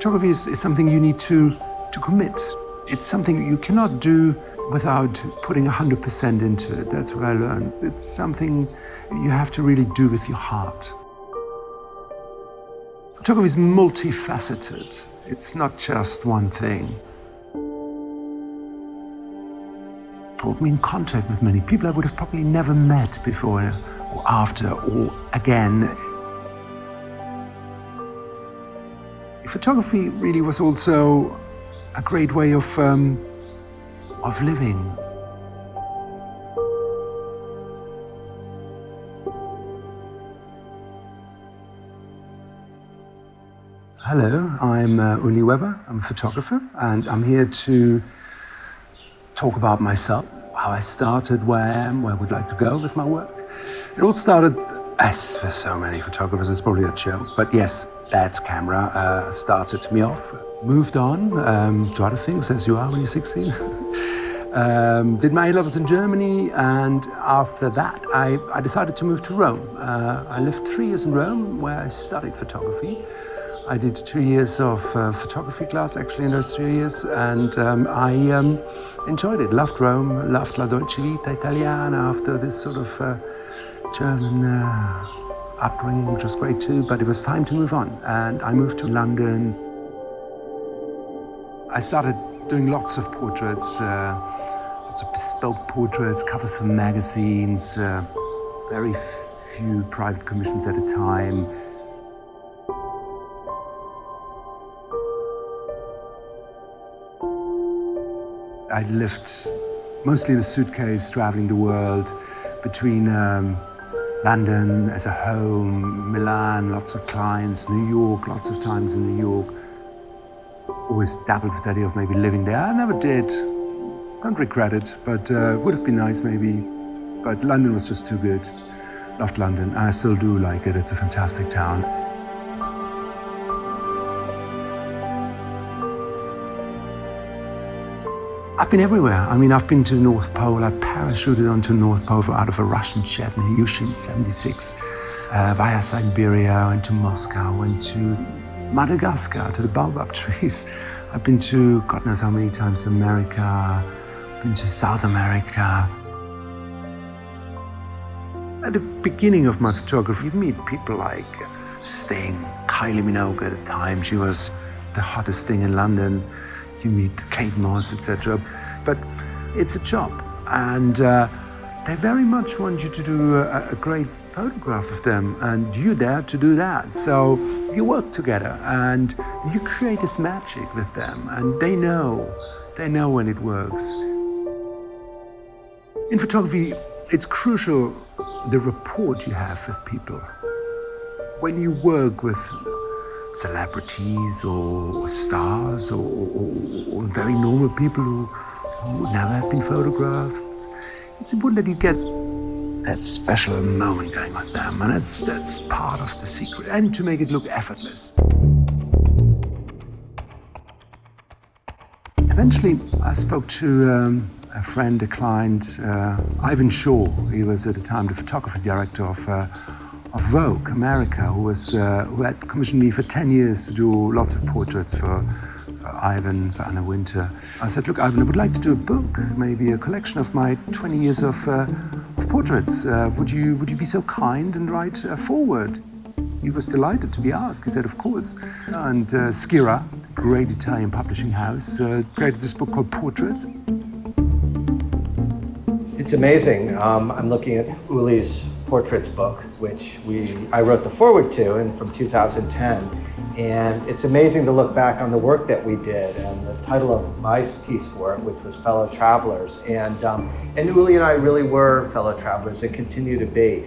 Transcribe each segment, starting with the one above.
Photography is something you need to commit. It's something you cannot do without putting 100% into it. That's what I learned. It's something you have to really do with your heart. Photography is multifaceted. It's not just one thing. Brought me in contact with many people I would have probably never met before or after or again. Photography really was also a great way of living. Hello, I'm Uli Weber. I'm a photographer, and I'm here to talk about myself, how I started, where I am, where I would like to go with my work. It all started, as for so many photographers, it's probably a joke, but yes, Dad's camera started me off. Moved on to other things, as you are when you're 16. Did my A-levels in Germany, and after that, I decided to move to Rome. I lived 3 years in Rome, where I studied photography. I did 2 years of photography class, actually, in those 3 years, and I enjoyed it. Loved Rome, loved La Dolce Vita Italiana after this sort of German upbringing, which was great too, but it was time to move on, and I moved to London. I started doing lots of portraits, lots of bespoke portraits, covers for magazines, very few private commissions at a time. I lived mostly in a suitcase, traveling the world, between London as a home, Milan, lots of clients, New York, lots of times in New York. Always dabbled with the idea of maybe living there. I never did. Don't regret it, but would have been nice maybe. But London was just too good. Loved London, and I still do like it. It's a fantastic town. I've been everywhere. I mean, I've been to the North Pole. I parachuted onto the North Pole out of a Russian jet in Yushin 76, via Siberia, went to Moscow, went to Madagascar, to the baobab trees. I've been to God knows how many times America, been to South America. At the beginning of my photography, you meet people like Sting, Kylie Minogue at the time. She was the hottest thing in London. You meet Kate Moss, etc. But it's a job, and they very much want you to do a great photograph of them, and you're there to do that. So you work together, and you create this magic with them, and they know when it works. In photography, it's crucial the rapport you have with people. When you work with celebrities or stars or very normal people who never have been photographed, it's important that you get that special moment going with them, and that's part of the secret, and to make it look effortless. Eventually, I spoke to a friend, a client, Ivan Shaw. He was at the time the photography director of Vogue America, who had commissioned me for 10 years to do lots of portraits for Ivan, for Anna Wintour. I said, look, Ivan, I would like to do a book, maybe a collection of my 20 years of portraits. Would you be so kind and write a foreword? He was delighted to be asked. He said, of course. And Schirra, great Italian publishing house, created this book called Portraits. It's amazing. I'm looking at Uli's Portraits book, which I wrote the foreword to from 2010. And it's amazing to look back on the work that we did, and the title of my piece for it, which was Fellow Travelers. And Uli and I really were fellow travelers and continue to be.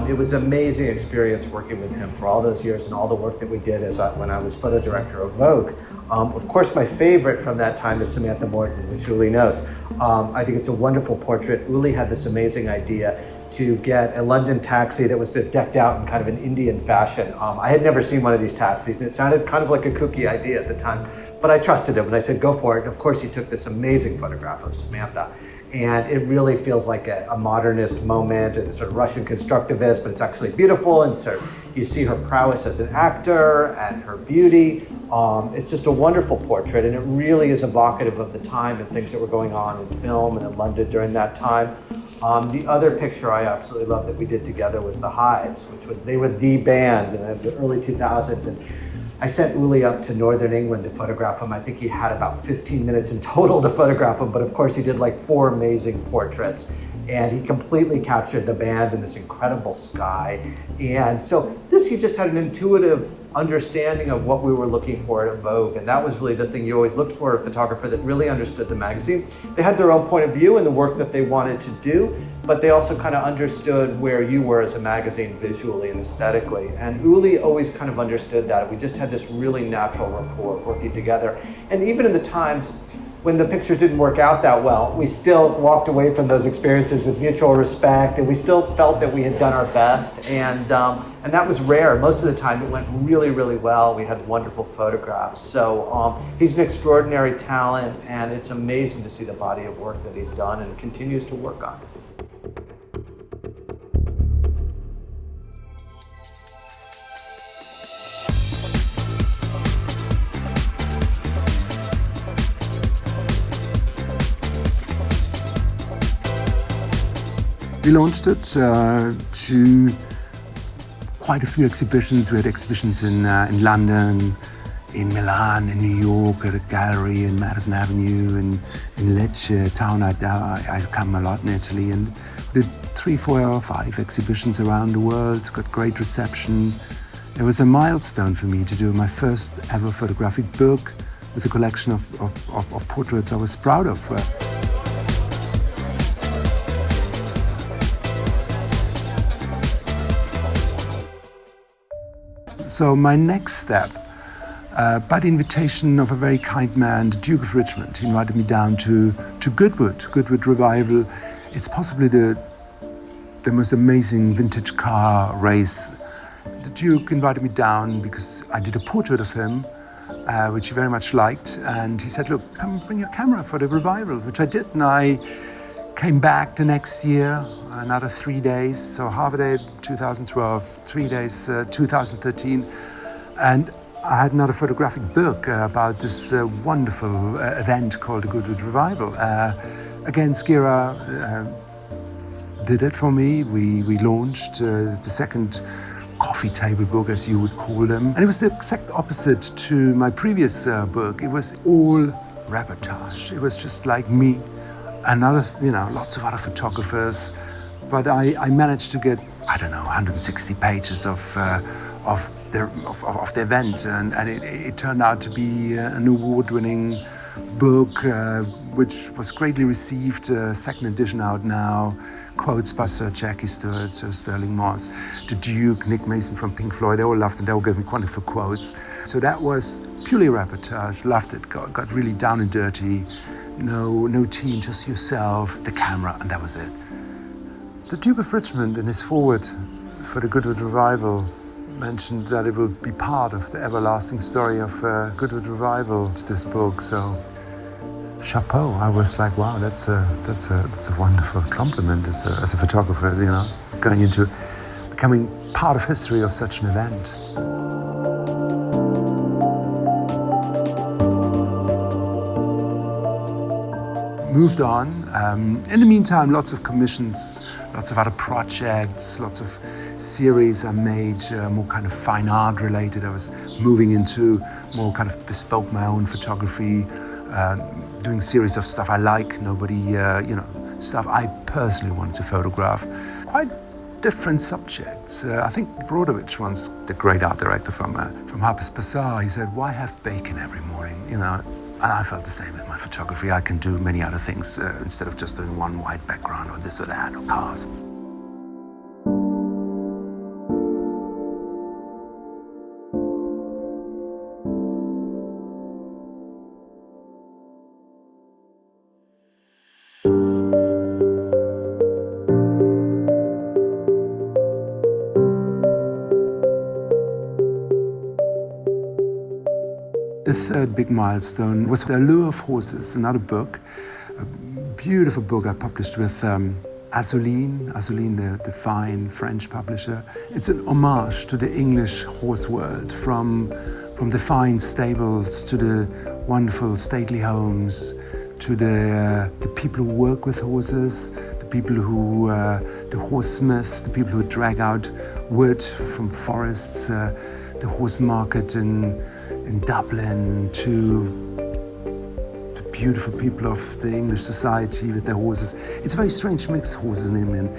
It was an amazing experience working with him for all those years and all the work that we did when I was photo director of Vogue. Of course, my favorite from that time is Samantha Morton, which Uli knows. I think it's a wonderful portrait. Uli had this amazing idea to get a London taxi that was decked out in kind of an Indian fashion. I had never seen one of these taxis, and it sounded kind of like a kooky idea at the time, but I trusted him, and I said, go for it. And of course, he took this amazing photograph of Samantha. And it really feels like a modernist moment and sort of Russian constructivist, but it's actually beautiful. And sort of, you see her prowess as an actor and her beauty. It's just a wonderful portrait, and it really is evocative of the time and things that were going on in film and in London during that time. The other picture I absolutely love that we did together was the Hives, they were the band in the early 2000s. And I sent Uli up to Northern England to photograph him. I think he had about 15 minutes in total to photograph him, but of course he did like 4 amazing portraits. And he completely captured the band in this incredible sky. And so he just had an intuitive understanding of what we were looking for at Vogue. And that was really the thing you always looked for, a photographer that really understood the magazine. They had their own point of view and the work that they wanted to do, but they also kind of understood where you were as a magazine visually and aesthetically. And Uli always kind of understood that. We just had this really natural rapport working together. And even in the times when the pictures didn't work out that well, we still walked away from those experiences with mutual respect, and we still felt that we had done our best. And that was rare. Most of the time it went really, really well. We had wonderful photographs. So he's an extraordinary talent, and it's amazing to see the body of work that he's done and continues to work on. We launched it to quite a few exhibitions. We had exhibitions in London, in Milan, in New York, at a gallery in Madison Avenue, in Lecce, town I come a lot in Italy, and we did 3, 4, 5 exhibitions around the world, got great reception. It was a milestone for me to do my first ever photographic book with a collection of portraits I was proud of. So my next step, by the invitation of a very kind man, the Duke of Richmond, he invited me down to Goodwood Revival. It's possibly the most amazing vintage car race. The Duke invited me down because I did a portrait of him, which he very much liked. And he said, look, come bring your camera for the revival, which I did. And I came back the next year, another 3 days, so half a day 2012, 3 days 2013, and I had another photographic book about this wonderful event called the Goodwood Revival. Again, Skira did it for me. We launched the second coffee table book, as you would call them, and it was the exact opposite to my previous book. It was all reportage. It was just like me. Another, lots of other photographers, but I managed to get, 160 pages of the event, and it turned out to be an award-winning book, which was greatly received. Second edition out now. Quotes by Sir Jackie Stewart, Sir Sterling Moss, the Duke, Nick Mason from Pink Floyd. They all loved it. They all gave me wonderful quotes. So that was purely reportage. Loved it. Got really down and dirty. No team, just yourself, the camera, and that was it. The Duke of Richmond, in his foreword for the Goodwood Revival, mentioned that it will be part of the everlasting story of Goodwood Revival, this book. So, chapeau! I was like, wow, that's a wonderful compliment as a photographer, going into becoming part of history of such an event. Moved on. In the meantime, lots of commissions, lots of other projects, lots of series I made, more kind of fine art related. I was moving into more kind of bespoke my own photography, doing series of stuff I like, stuff I personally wanted to photograph. Quite different subjects. I think Brodovich, once the great art director from Harper's Bazaar, he said, why have bacon every morning, And I felt the same with my photography. I can do many other things instead of just doing one white background or this or that or cars. The third big milestone was The Allure of Horses, another book, a beautiful book I published with Azoline, the fine French publisher. It's an homage to the English horse world, from the fine stables to the wonderful stately homes, to the people who work with horses, the people who, the horsemiths, the people who drag out wood from forests, the horse market in Dublin, to the beautiful people of the English society with their horses. It's a very strange mix of horses in England.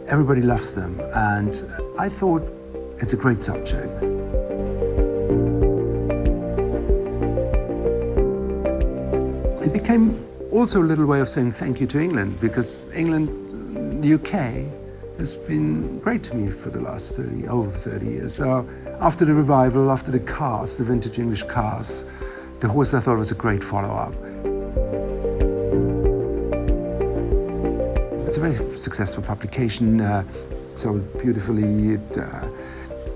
Everybody loves them, and I thought it's a great subject. It became also a little way of saying thank you to England, because England, the UK, has been great to me for the last over 30 years. So after the revival, after the cars, the vintage English cars, the horse I thought was a great follow-up. It's a very successful publication, sold beautifully.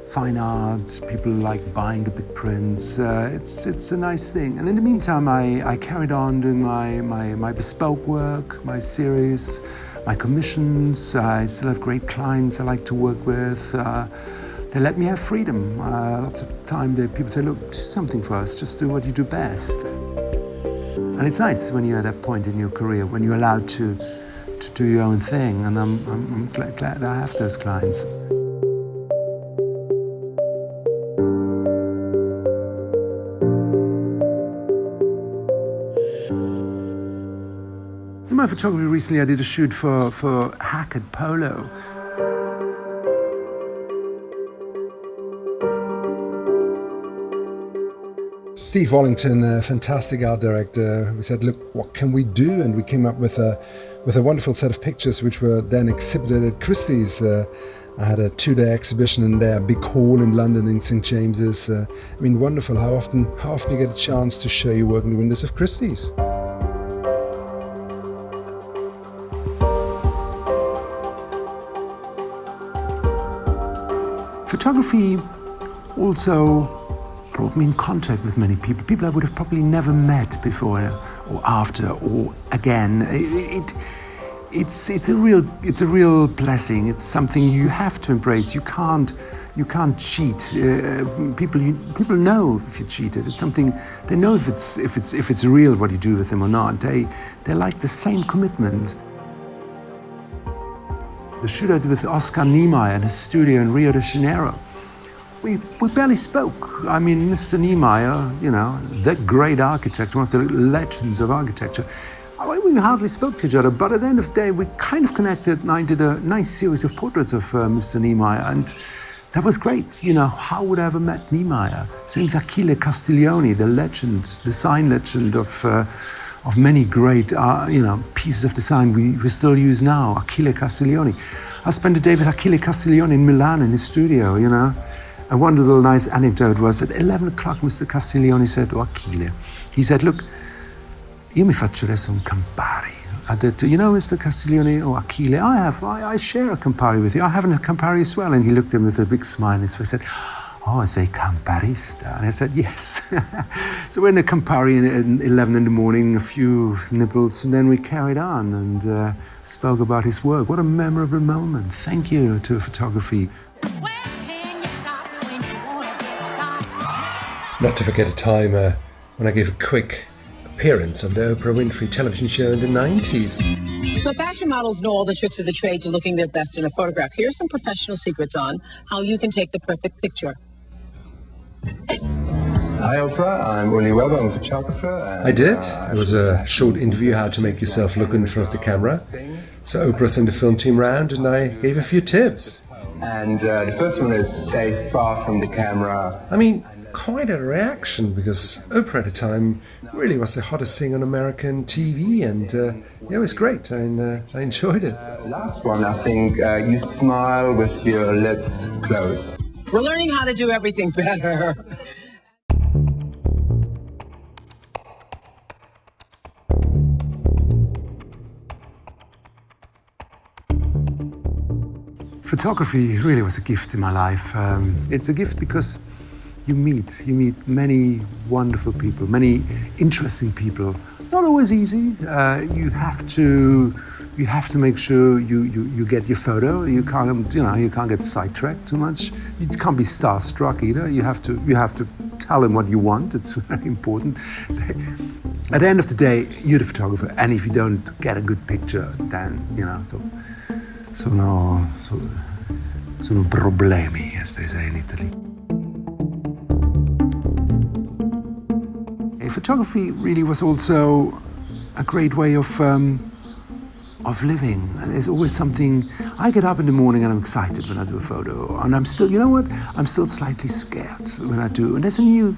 Fine art, people like buying the big prints. It's a nice thing. And in the meantime, I carried on doing my bespoke work, my series, my commissions. I still have great clients I like to work with. They let me have freedom. Lots of time people say, look, do something for us, just do what you do best. And it's nice when you're at that point in your career, when you're allowed to do your own thing. And I'm glad I have those clients. In my photography recently, I did a shoot for Hackett Polo. Steve Wallington, a fantastic art director, we said, look, what can we do? And we came up with a wonderful set of pictures which were then exhibited at Christie's. I had a 2-day exhibition in their big hall in London in St. James's. I mean, wonderful how often you get a chance to show your work in the windows of Christie's. Photography also brought me in contact with many people I would have probably never met before or after or again. It's a real blessing. It's something you have to embrace. You can't cheat. People know if you cheated. It's something they know if it's real what you do with them or not. They like the same commitment. The shoot I did with Oscar Niemeyer in his studio in Rio de Janeiro. We barely spoke. I mean, Mr. Niemeyer, you know, the great architect, one of the legends of architecture. We hardly spoke to each other, but at the end of the day, we kind of connected, and I did a nice series of portraits of Mr. Niemeyer, and that was great. You know, how would I ever met Niemeyer? Same with Achille Castiglioni, the legend, design legend of many great, pieces of design we still use now. Achille Castiglioni. I spent a day with Achille Castiglioni in Milan in his studio, you know. And one little nice anecdote was at 11 o'clock, Mr. Castiglioni said to Achille, he said, look, io mi faccio adesso un Campari. I detto, you know, Mr. Castiglioni, or Achille, I share a Campari with you. I have a Campari as well. And he looked at me with a big smile on his face and said, oh, sei Camparista? And I said, yes. So we're in a Campari at 11 in the morning, a few nibbles, and then we carried on and spoke about his work. What a memorable moment. Thank you to photography. Not to forget a time when I gave a quick appearance on the Oprah Winfrey television show in the 90s. So fashion models know all the tricks of the trade to looking their best in a photograph. Here's some professional secrets on how you can take the perfect picture. Hi Oprah, I'm Uli Weber, I'm a photographer. I did. It was a short interview how to make yourself look in front of the camera. So Oprah sent the film team round and I gave a few tips. And the first one is stay far from the camera. I mean, quite a reaction because Oprah at the time really was the hottest thing on American TV and it was great. I enjoyed it. Last one, I think you smile with your lips closed. We're learning how to do everything better. Photography really was a gift in my life. It's a gift because you meet many wonderful people, many interesting people. not always easy. You have to make sure you get your photo. You can't get sidetracked too much. You can't be starstruck either. You have to tell them what you want. It's very important. At the end of the day, you're the photographer, and if you don't get a good picture, then sono problemi, as they say in Italy. Photography really was also a great way of living. And there's always something. I get up in the morning and I'm excited when I do a photo, and I'm still, I'm still slightly scared when I do. And there's a new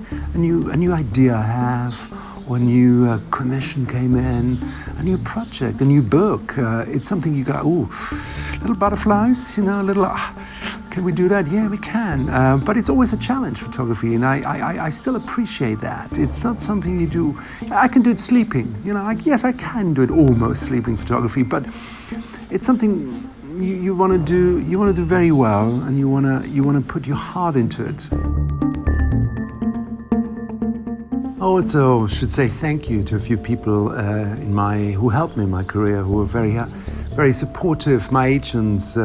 idea I have, or a new commission came in, a new project, a new book. It's something you go, little butterflies, little. Can we do that? Yeah, we can. But it's always a challenge, photography, and I still appreciate that. It's not something you do. I can do it sleeping. Yes, I can do it almost sleeping photography, but it's something you want to do. You want to do very well, and you want to put your heart into it. I also should say thank you to a few people who helped me in my career, who were very supportive. My agents.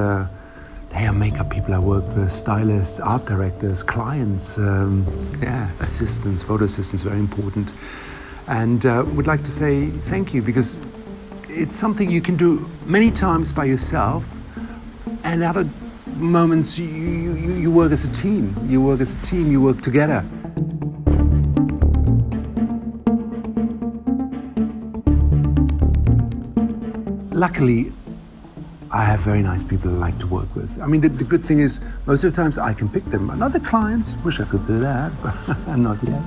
They are makeup people I work with, stylists, art directors, clients, assistants, photo assistants, very important. And would like to say thank you, because it's something you can do many times by yourself, and other moments you work as a team. You work together. Luckily, I have very nice people I like to work with. I mean, the good thing is, most of the times I can pick them. And other clients wish I could do that, but not yet.